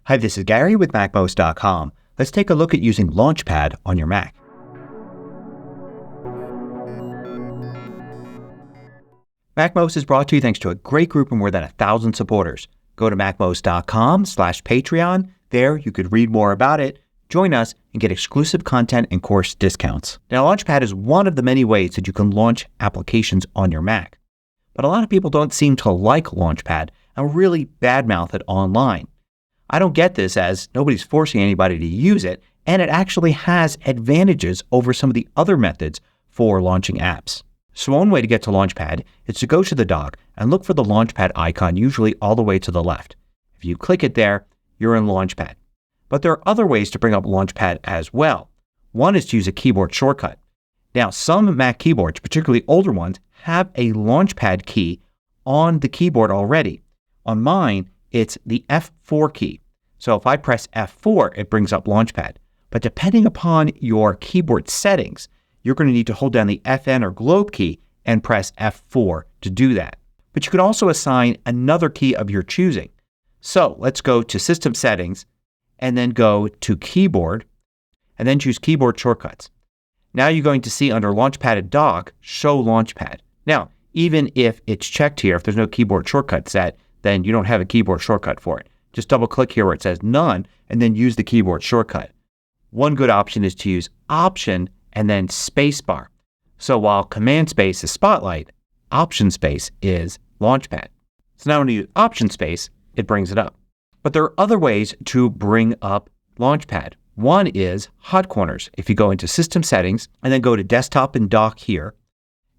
Hi, this is Gary with MACMOST.com. Let's take a look at using LaunchPad on your Mac. MACMOST is brought to you thanks to a great group of more than 1,000 supporters. Go to MACMOST.com/Patreon. There you could read more about it, join us, and get exclusive content and course discounts. Now, LaunchPad is one of the many ways that you can launch applications on your Mac. But a lot of people don't seem to like LaunchPad and really badmouth it online. I don't get this, as nobody's forcing anybody to use it, and it actually has advantages over some of the other methods for launching apps. So one way to get to LaunchPad is to go to the dock and look for the LaunchPad icon, usually all the way to the left. If you click it there, you're in LaunchPad. But there are other ways to bring up LaunchPad as well. One is to use a keyboard shortcut. Now, some Mac keyboards, particularly older ones, have a LaunchPad key on the keyboard already. On mine, it's the F4 key. So if I press F4, it brings up LaunchPad. But depending upon your keyboard settings, you're going to need to hold down the FN or globe key and press F4 to do that. But you could also assign another key of your choosing. So let's go to System Settings and then go to Keyboard and then choose Keyboard Shortcuts. Now you're going to see under LaunchPad and Dock, Show LaunchPad. Now, even if it's checked here, if there's no keyboard shortcut set, then you don't have a keyboard shortcut for it. Just double click here where it says None and then use the keyboard shortcut. One good option is to use Option and then Spacebar. So while Command Space is Spotlight, Option Space is LaunchPad. So now when you use Option Space, it brings it up. But there are other ways to bring up LaunchPad. One is Hot Corners. If you go into System Settings and then go to Desktop and Dock here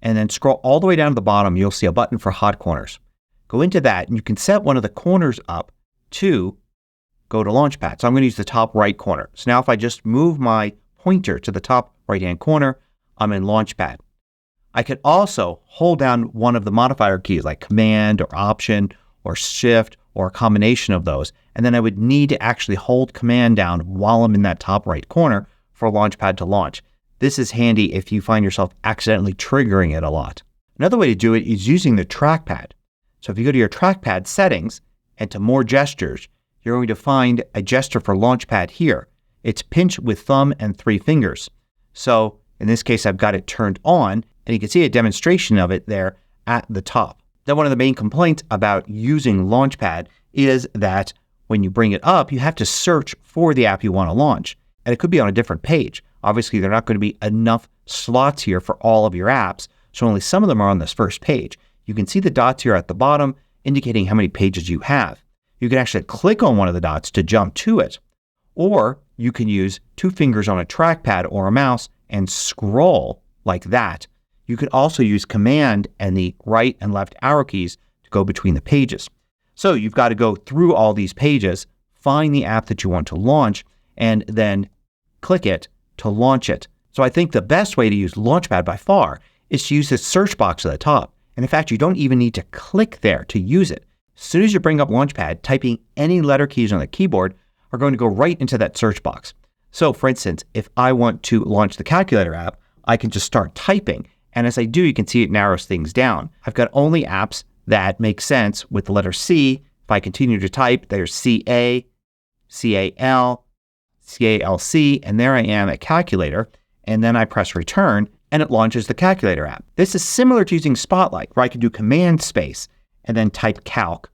and then scroll all the way down to the bottom, you'll see a button for Hot Corners. Go into that and you can set one of the corners up to go to LaunchPad. So I'm going to use the top right corner. So now if I just move my pointer to the top right hand corner, I'm in LaunchPad. I could also hold down one of the modifier keys like Command or Option or Shift or a combination of those, and then I would need to actually hold Command down while I'm in that top right corner for LaunchPad to launch. This is handy if you find yourself accidentally triggering it a lot. Another way to do it is using the trackpad. So if you go to your trackpad settings and to More Gestures, you're going to find a gesture for LaunchPad here. It's pinch with thumb and 3 fingers. So in this case, I've got it turned on, and you can see a demonstration of it there at the top. Then one of the main complaints about using LaunchPad is that when you bring it up, you have to search for the app you want to launch. And it could be on a different page. Obviously, there are not going to be enough slots here for all of your apps, so only some of them are on this first page. You can see the dots here at the bottom indicating how many pages you have. You can actually click on one of the dots to jump to it. Or you can use 2 fingers on a trackpad or a mouse and scroll like that. You could also use Command and the right and left arrow keys to go between the pages. So you've got to go through all these pages, find the app that you want to launch, and then click it to launch it. So I think the best way to use LaunchPad by far is to use this search box at the top. And in fact, you don't even need to click there to use it. As soon as you bring up LaunchPad, typing any letter keys on the keyboard are going to go right into that search box. So for instance, if I want to launch the calculator app, I can just start typing. And as I do, you can see it narrows things down. I've got only apps that make sense with the letter C. If I continue to type, there's CA, CAL, CALC, and there I am at Calculator. And then I press Return, and it launches the Calculator app. This is similar to using Spotlight, where I can do Command Space and then type Calc.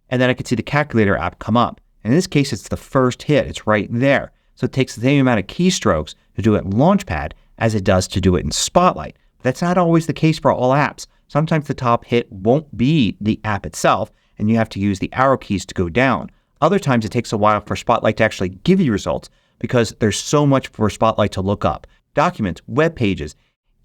And then I can see the Calculator app come up. In this case, it's the first hit. It's right there. So it takes the same amount of keystrokes to do it in LaunchPad as it does to do it in Spotlight. That's not always the case for all apps. Sometimes the top hit won't be the app itself, and you have to use the arrow keys to go down. Other times it takes a while for Spotlight to actually give you results because there's so much for Spotlight to look up. Documents, web pages,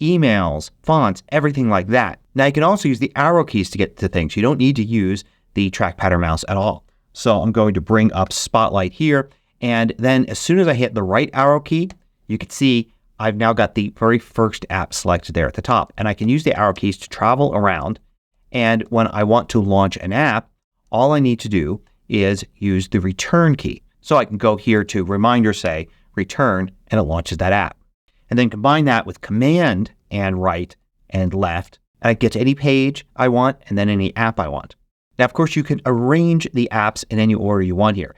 emails, fonts, everything like that. Now you can also use the arrow keys to get to things. You don't need to use the trackpad or mouse at all. So I'm going to bring up Spotlight here, and then as soon as I hit the right arrow key, you can see I've now got the very first app selected there at the top. And I can use the arrow keys to travel around. And when I want to launch an app, all I need to do is use the return key. So I can go here to Reminder, say Return, and it launches that app. And then combine that with Command and right and left, and I get to any page I want and then any app I want. Now, of course, you can arrange the apps in any order you want here.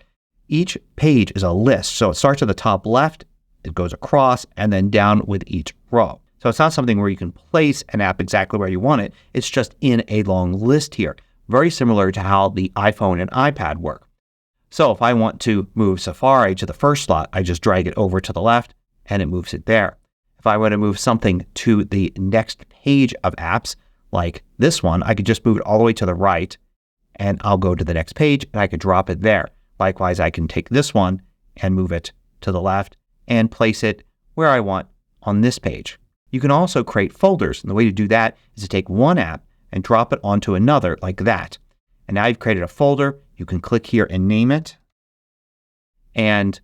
each page is a list. So it starts at the top left, it goes across, and then down with each row. So it's not something where you can place an app exactly where you want it. It's just in a long list here. Very similar to how the iPhone and iPad work. So if I want to move Safari to the first slot, I just drag it over to the left and it moves it there. If I want to move something to the next page of apps, like this one, I could just move it all the way to the right and I'll go to the next page and I could drop it there. Likewise, I can take this one and move it to the left and place it where I want on this page. You can also create folders, and the way to do that is to take one app and drop it onto another like that. And now you've created a folder. You can click here and name it and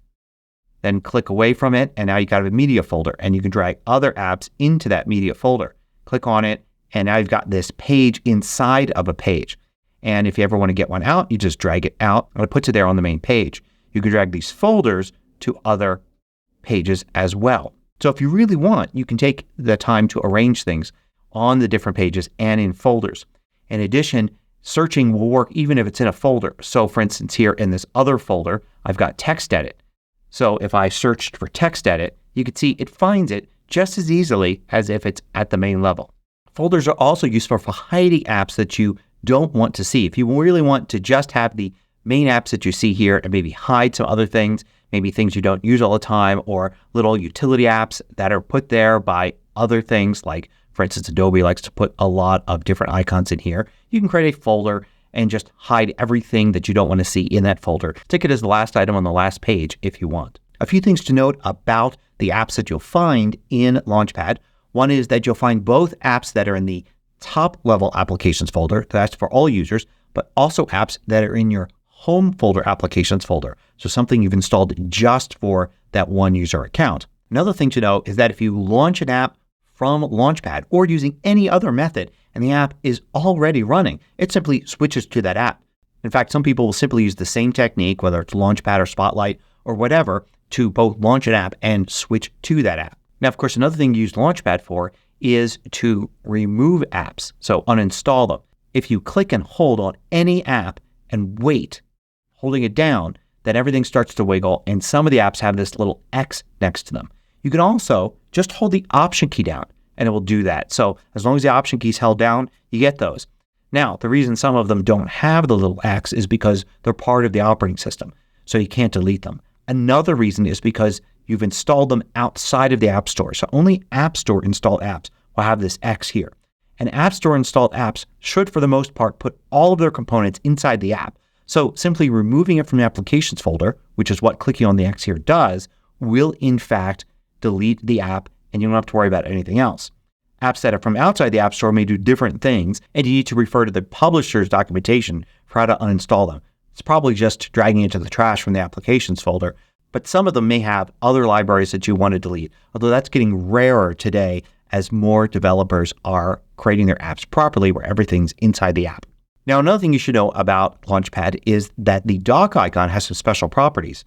then click away from it, and now you've got a media folder, and you can drag other apps into that media folder. Click on it, and now you've got this page inside of a page. And if you ever want to get one out, you just drag it out and it puts it there on the main page. You can drag these folders to other pages as well. So if you really want, you can take the time to arrange things on the different pages and in folders. In addition, searching will work even if it's in a folder. So for instance, here in this other folder, I've got text edit. So if I searched for text edit, you can see it finds it just as easily as if it's at the main level. Folders are also useful for hiding apps that you don't want to see. If you really want to just have the main apps that you see here and maybe hide some other things, maybe things you don't use all the time, or little utility apps that are put there by other things, like for instance Adobe likes to put a lot of different icons in here. You can create a folder and just hide everything that you don't want to see in that folder. Stick it as the last item on the last page if you want. A few things to note about the apps that you'll find in LaunchPad. One is that you'll find both apps that are in the top level applications folder, that's for all users, but also apps that are in your home folder applications folder. So something you've installed just for that one user account. Another thing to know is that if you launch an app from LaunchPad or using any other method and the app is already running, it simply switches to that app. In fact, some people will simply use the same technique, whether it's LaunchPad or Spotlight or whatever, to both launch an app and switch to that app. Now, of course, another thing you use LaunchPad for is to remove apps, so uninstall them. If you click and hold on any app and wait, holding it down, then everything starts to wiggle and some of the apps have this little X next to them. You can also just hold the Option key down and it will do that. So as long as the Option key is held down, you get those. Now, the reason some of them don't have the little X is because they're part of the operating system, so you can't delete them. Another reason is because you've installed them outside of the App Store. So only App Store installed apps will have this X here. And App Store installed apps should, for the most part, put all of their components inside the app. So simply removing it from the applications folder, which is what clicking on the X here does, will in fact delete the app and you don't have to worry about anything else. Apps that are from outside the App Store may do different things and you need to refer to the publisher's documentation for how to uninstall them. It's probably just dragging it to the trash from the applications folder, but some of them may have other libraries that you want to delete, although that's getting rarer today as more developers are creating their apps properly where everything's inside the app. Now, another thing you should know about LaunchPad is that the dock icon has some special properties.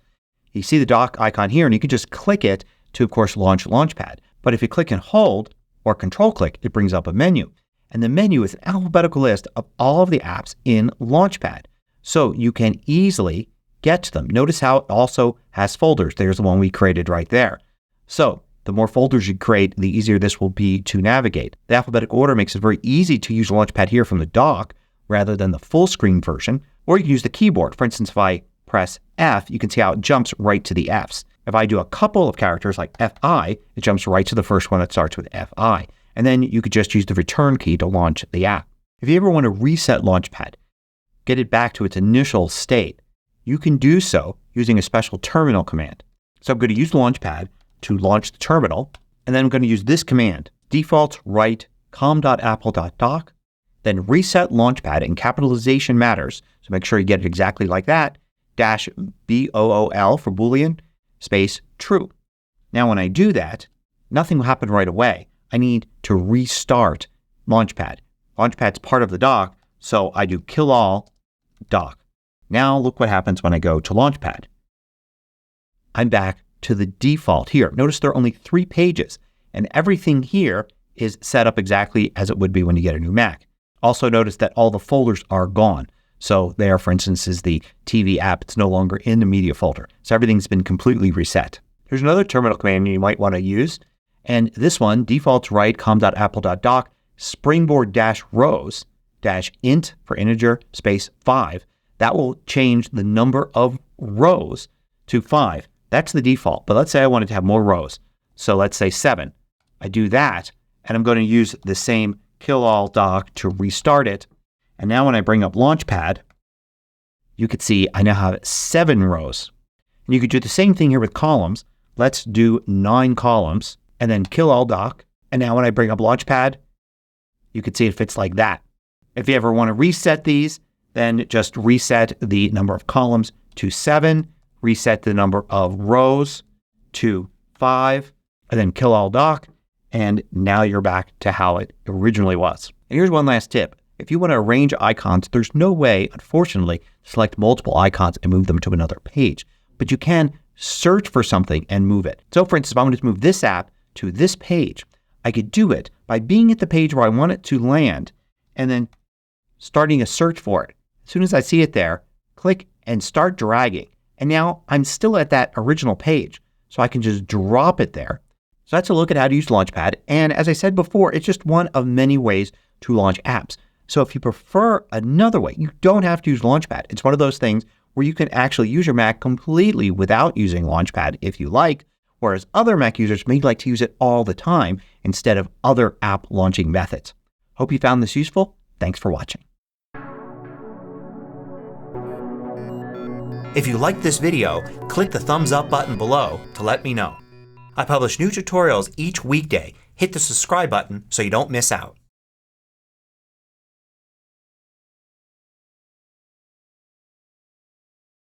You see the dock icon here and you can just click it to, of course, launch LaunchPad. But if you click and hold or control click, it brings up a menu. And the menu is an alphabetical list of all of the apps in LaunchPad. So you can easily get to them. Notice how it also has folders. There's the one we created right there. So the more folders you create, the easier this will be to navigate. The alphabetical order makes it very easy to use LaunchPad here from the dock rather than the full screen version. Or you can use the keyboard. For instance, if I press F, you can see how it jumps right to the Fs. If I do a couple of characters like FI, it jumps right to the first one that starts with FI. And then you could just use the return key to launch the app. If you ever want to reset LaunchPad, get it back to its initial state, you can do so using a special terminal command. So I'm going to use LaunchPad to launch the terminal, and then I'm going to use this command, default write com.apple.dock, then reset LaunchPad in capitalization matters, so make sure you get it exactly like that, -BOOL for Boolean, space true. Now when I do that, nothing will happen right away. I need to restart LaunchPad. LaunchPad's part of the dock, so I do kill all dock. Now look what happens when I go to LaunchPad. I'm back to the default here. Notice there are only 3 pages and everything here is set up exactly as it would be when you get a new Mac. Also notice that all the folders are gone. So there, for instance, is the TV app. It's no longer in the media folder. So everything's been completely reset. Here's another terminal command you might want to use. And this one, defaults write com.apple.doc springboard-rows -int for integer space 5. That will change the number of rows to 5. That's the default. But let's say I wanted to have more rows. So let's say 7. I do that and I'm going to use the same kill all doc to restart it. And now when I bring up LaunchPad, you could see I now have 7 rows. And you could do the same thing here with columns. Let's do 9 columns and then kill all doc. And now when I bring up LaunchPad, you can see it fits like that. If you ever want to reset these, then just reset the number of columns to 7, reset the number of rows to 5, and then kill all doc. And now you're back to how it originally was. And here's one last tip. If you want to arrange icons, there's no way, unfortunately, to select multiple icons and move them to another page. But you can search for something and move it. So for instance, if I wanted to move this app to this page, I could do it by being at the page where I want it to land and then starting a search for it. As soon as I see it there, click and start dragging. And now I'm still at that original page. So I can just drop it there. So that's a look at how to use LaunchPad. And as I said before, it's just one of many ways to launch apps. So if you prefer another way, you don't have to use LaunchPad. It's one of those things where you can actually use your Mac completely without using LaunchPad if you like, whereas other Mac users may like to use it all the time instead of other app launching methods. Hope you found this useful. Thanks for watching. If you liked this video, click the thumbs up button below to let me know. I publish new tutorials each weekday. Hit the subscribe button so you don't miss out.